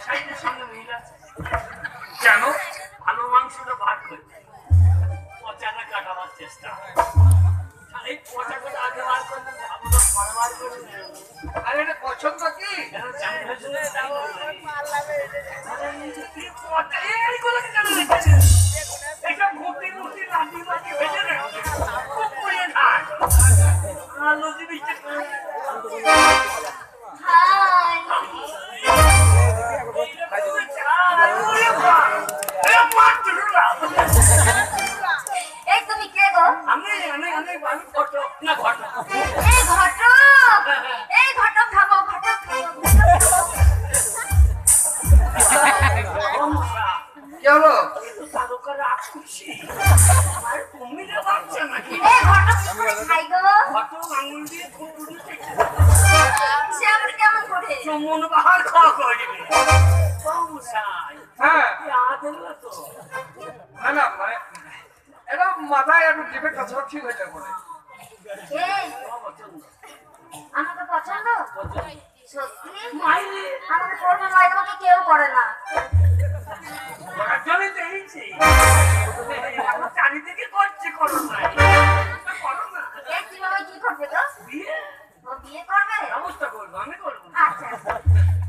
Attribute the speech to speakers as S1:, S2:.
S1: কষাইদের সঙ্গে মিল আছে কেন? ভালো মাংসটা ভাগ করে পচাটা কাটাবার চেষ্টা, এই পচা করে আগে বার করলে ভালোটা পরে বার করে।
S2: আর এটা পছন্দ কি?
S3: এই তুমি কে গো?
S1: আমি ঘটক না ঘটক।
S3: এই ঘটক, এই ঘটক খাবো, ঘটক খাবো।
S2: কি হলো?
S1: তারকা রাগ খুশি আমার কুমিরে বাচ্চা নাকি?
S3: এই ঘটক কি করে খাই গো?
S1: ঘটক আঙুল দিয়ে খুঁটুনি চেটে
S3: সে আবার কেমন করে?
S1: মন বাহার খাওয়া করবে।
S2: হ্যাঁ
S1: আদলা তো
S2: না না মানে এটা মাথায় একটু জিভে কাছাকাছি হয়ে যায় বলে।
S3: এই আমাকে পছন্দ? সত্যি?
S1: মাইলে
S3: আমাকে করবে নয়, আমাকে কেউ করে না।